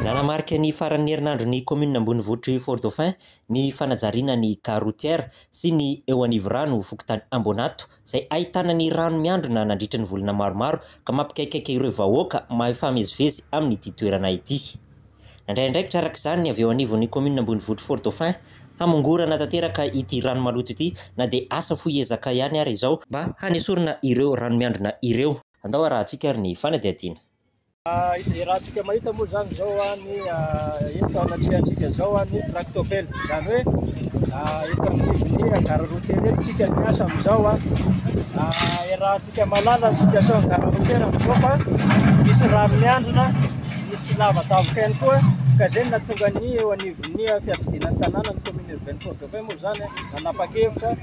Nanamarika ny faran'ny herinandro ny commune Ambonivohitry Fort Dauphin ny fanajariana ny gare routière sy ny eo anivo rano fokontany Ambonato izay ahitana ny rano miandrona nandritra ny volana maromaro ka mampikaikaika ireo vahoaka mahay famezivezy amin'ity toerana ity. Nandreindraikitra araka izany avy eo anivon'ny commune Ambonivohitry Fort Dauphin hamongorana tanteraka ity rano maloto ity na dia asa foezaka ihany ary izao mba hanesorana ireo rano miandrona ireo. Andao arahantsika ary ny fanadihadiana. Raha tsika mahita moa zany zao ny eto anatrihantsika zao ny tractopelle zany hoe eto amin'ny gare routière eto tsika miasa amizao raha tsika malala situation gare routière amizao fa misy rano miandrona misy lavadavaka ihany koa ka zay nahatonga ny eo anivon'ny fiadidinan'ny tanàna ny commune urbaine Fort Dauphin moa zany nanapa-kevitra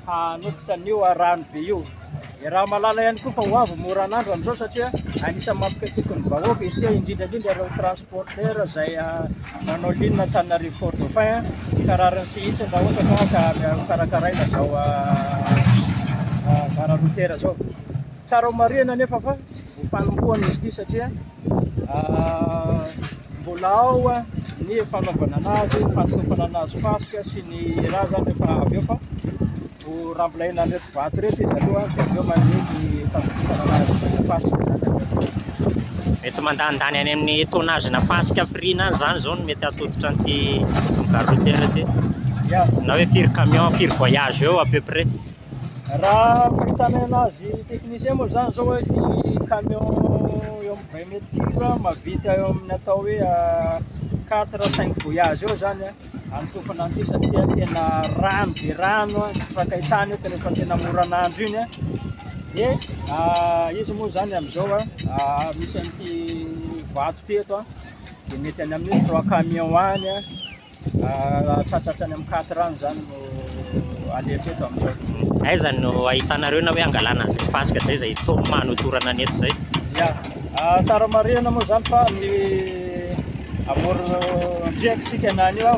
hanototra an'io rano be io. Raha malala ihany koa fa ho avy moran'andro amizao satria anisany mampikaikaika ny vahoaka izy tia indrindrandrindra ireo transporteur izay manao ligne Antananarivo Fort Dauphin kararany sihitsy raha ohatra ka karakaraina zao gare routière zao. Tsara ho marihana nefa fa ho fanombohana izy ity satria mbola ao ny fanaovana anazy, fanokafana anazy fasika sy ny raha zany efa avy eo fa rambolaina reto vato reto izy aloha dia avy eo mandeha fanokafana anazy fasika zany. Mety mandandany any amin'ny tonnage-na fasika firina zany zao no mety atoditra an'ity gare routière ty. Na hoe firy camion, firy voyage eo à peu près. Raha fahitana anazy technicien moa zany zao hoe ty camion eo amin'ny 20 mètres mavita eo amin'ny atao hoe 4-5 voyage eo zany anotofana an'ity satria tena rano dia rano tsy fakahitana eto rehefa tena moran'andro iny dia izy moa zany amizao misy an'ity vato ty eto dia mety any amin'ny 3 camion any tratratry any amin'ny 4 any zany no alefa eto amizao. Aiza no ahitanareo na hoe angalana izay fasika zay izay manotorana ny eto zay? Tsara marihana moa zany fa ny amorondriaksika na anio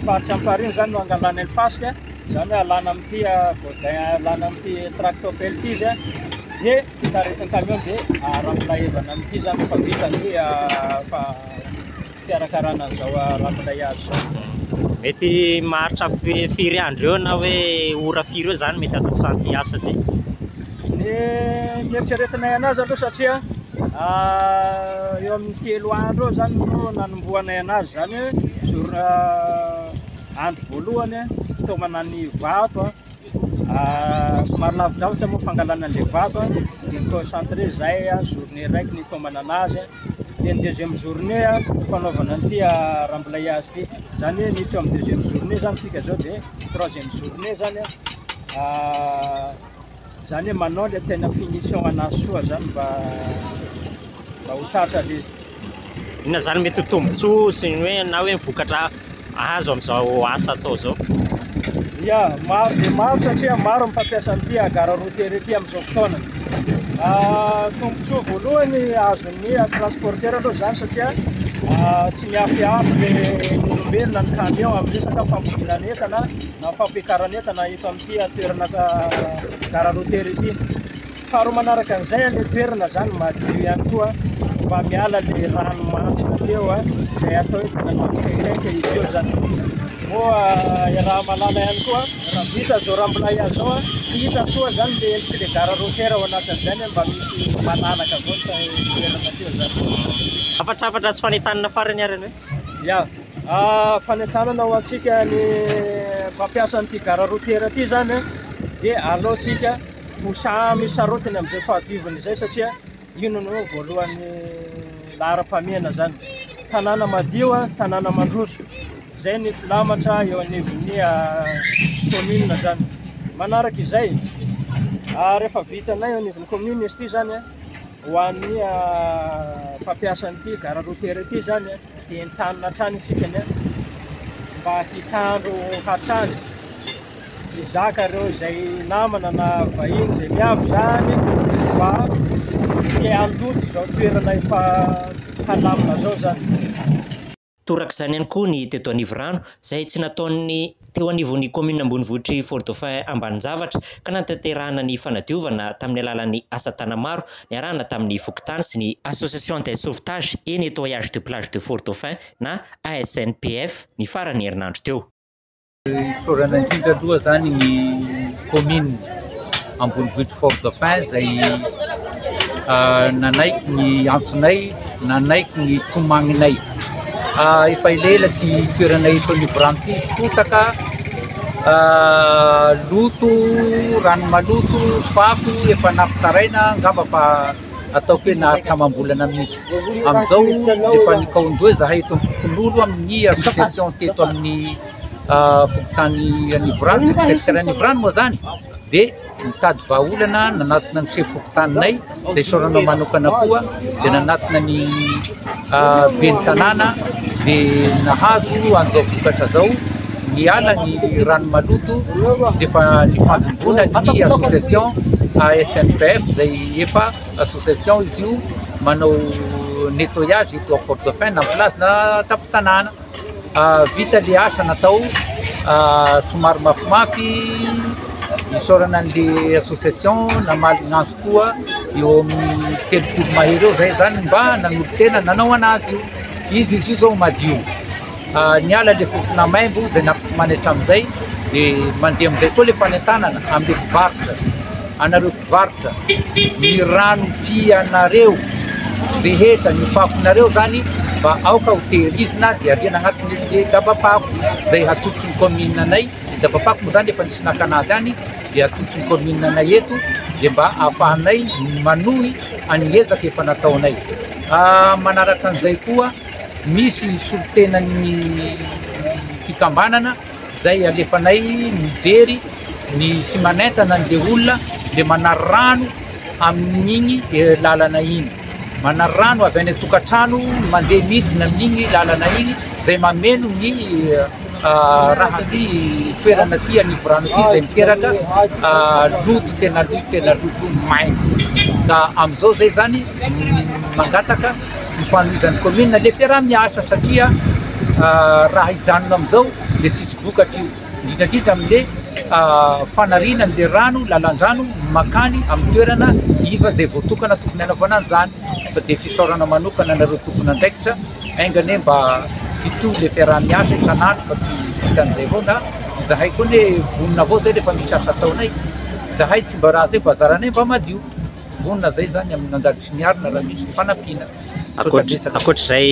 faritsy ampariny zany no angalana ny fasika zany hoe alana amin'ity godin alana amin'ity tractopelle ity izy dia taretin'ny camion dia rambolaevana amin'ity zany fa vitany hoe fikarakarana an'izao rambolayazy zao. Mety maharitra firy andro eo na hoe ora firy eo zany mety atao santy asa ty? Ny mieritreretinay anazy aloha satria eo amin'ny 3 andro eo zany no nanombohanay anazy zany hoe andro voalohany fitaomana ny vato somary lavidavitra moa fangalana an'ilay vato dia miconcentré zay journée raiky ny tomana anazy dia ny deuxième journée fanaovana an'ity rambolayazy ity zany hoe miditra amin'ny deuxième journée zany tsika zao dia troisième journée zany zany hoe manao le tena finition anazy soa zany mba ho tratra izy. Inona zany mety ho tombontsoa sy ny hoe na hoe vokatra azo amin'izao asa atao zao? Maro dia maro satria maro mpampiasa an'ity gare routière ity amin'izao fotoana. Tombontsoa voalohany azon'ny transporteur aloha zany satria tsy miafiafy le olombelona ny camion amin'ny resaka fambolena entana na fampiakarana entana eto amin'ity toerana gare routière ity. Faharoa manaraka an'izay ilay toerana zany madio ihany koa mba miala le rano mantsina teo izay atao hoe tena mampikaikaika izy eo zany. Moa raha malala ihany koa raha vita zao rambolayazy zao hita soa zany le endriky le gare routière ao anatin'izany mba misy mananaka avao ny toerana teo zany. Afatrafatra sy fanentanana farany ary hoe? Fanentanana ho antsika ny mampiasa an'ity gare routière ity zany dia aleontsika misy sarotiny amin'izay fahadiovana izay satria ino no voalohany laharam-pahamehana zany. Tanàna madio, tanàna mandroso. Zay ny filamatra eo anivon'ny commune zany. Manaraka izay rehefa vitanay eo anivon'ny commune izy ity zany ho an'ny mpampiasa an'ity gare routière ity zany dia entanina hatrany isika mba hitandro hatrany hizaka ireo izay namana na vahiny izay miavy zany mba hialoto zao toerana efa halamina zao zany. Toraka izany ihany koa ny teto anivo rano izay tsy nataon'ny teo anivon'ny commune ambonivohitry Fort Dauphin Ambaninjavatra ka natanterahana ny fanadiovana tamin'ny alalan'ny asa tana maro niarahana tamin'ny fokotany sy ny association de sauvetage et nettoyage de plage de Fort Dauphin na ASNPF ny farany herinandro teo. Sorana indrindra aloha zany ny commune ambonivohitry Fort Dauphin zay nanaiky ny antsonay, nanaiky ny tomagninay. Efa ilela ty toeranay eto anivorano ty fotaka, loto, rano maloto, fako efa nampitaraina angamba fa ataoko hoe naharitra amam-bolana mihitsy. Amizao efa nikaondoe zahay eto amin'ny fokon'olo amin'ny association teto amin'ny fokotany anivorano, secteur anivorano moa zany, de mitady vahaolana nanatona ny chef fokotaninay, de soranao manokana koa de nanatona ny ben'ny tanàna de nahazo an'izao vokatra zao niala ny rano maloto de fa nifandombona ny association ASNPF zay efa association izy io manao nettoyage eto a Fort Dauphin na place na tapitanàna. Vita le asa natao somary mafimafy nisorana an'le association namaly gn'anso koa eo amin'ny telopolo mahery eo zay zany mba nanolo tena nanao anazy io izy io zao madio. Niala le fofona maimbo zay nampimanitra amizay de mandeha amizay koa le fanentanana amle mpivarotra, anareo mpivarotra ny rano pianareo rehetra ny fakonareo zany mba aoka ho tehirizina de ariana agnatin'le dabapako zay hatotry ny commune anay. Dabapako moa zany efa nisy nakanazy any de hatotry ny commune anay eto de mba ahafahanay manohy an'ezaka efa nataonay. Manaraka an'izay koa misy solotenan'ny fikambanana zay alefanay mijery ny sy manentana an'le olona le mana rano amin'igny lalana igny, mana rano avy any tokantrano mandeha midina amin'igny lalana igny zay mameno ny raha ty toerana ty anivorano ty zay miteraka loto tena loto maina. Ka amizao zay zany mangataka nifanomezan'ny commune le fiaraha-miasa satria raha hijanona amizao de tsisy vokatra io, indrindra amile fanarina an'le rano lalan-drano makany amin'ny toerana iva zay voatokana tokony hanaovana an'izany. Fa de fisaorana manokana nareo tokony andraikitra aingane mba hito le fiaraha-miasa isan'andro fa tsy vitan'izay avao na zahay koa ne vonona avao zay rehefa misy asa ataonay, zahay tsy mba raha zay bazaranay mba madio vonona zay zany amin'ny angady sy ny arina raha misy fanampiana. Akoatr'izay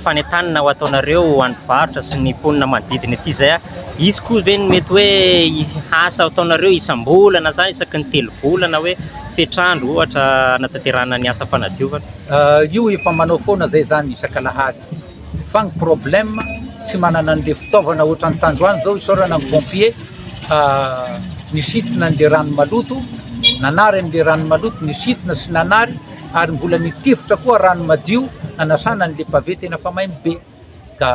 fanentanana ho ataonareo ho mpivarotra sy ny mponina manodidina ety zay izy koa ve mety hoe asa ataonareo isam-bolana zany isaky ny 3 volana hoe fetrandro ohatra anatanterahana ny asa fanadiovana? Io efa manao foana zay zany isan-kalahady fa ny problème tsy manana an'le fitaovana ohatra ny tandroany zao isaorana ny pompier nisitina an'le rano maloto, nanary an'le rano maloto nisitina sy nanary ary mbola nitifotra koa rano madio nanasana an'le pavé tena fa maimbo be. Ka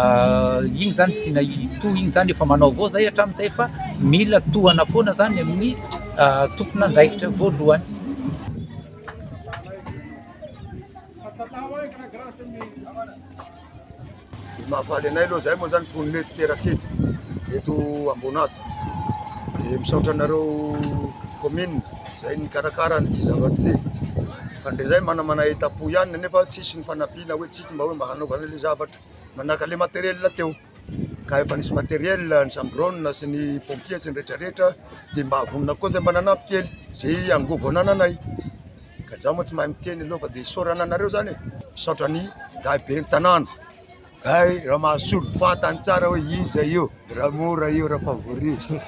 igny zany tina ito igny zany efa manao avao zay hatramin'izay fa mila tohana foana zany amin'ny tompon'andraikitra voalohany. Mahafaly anay aloha zay moa zany mponina teraky eto Ambonato de misaotra anareo commune zay nikarakara an'ity zavatra ty. Fandre zay manamana etapo ihany nefa tsisy ny fanampiana hoe tsisy mba hoe mba hanaovana le zavatra manaka le matériel teo. Ka efa nisy matériel ny sambrone sy ny pompier sy ny rehetrarehetra de mba avonina koa zay mba nanampy kely zay angovo ananay. Ka zaho moa tsy mahay miteny aloha fa de isaorana anareo zany misaotra ny gahy be ny tanàna. Gahy raha mahasolo fatany tsara hoe iza io, raha mora io raha favorise.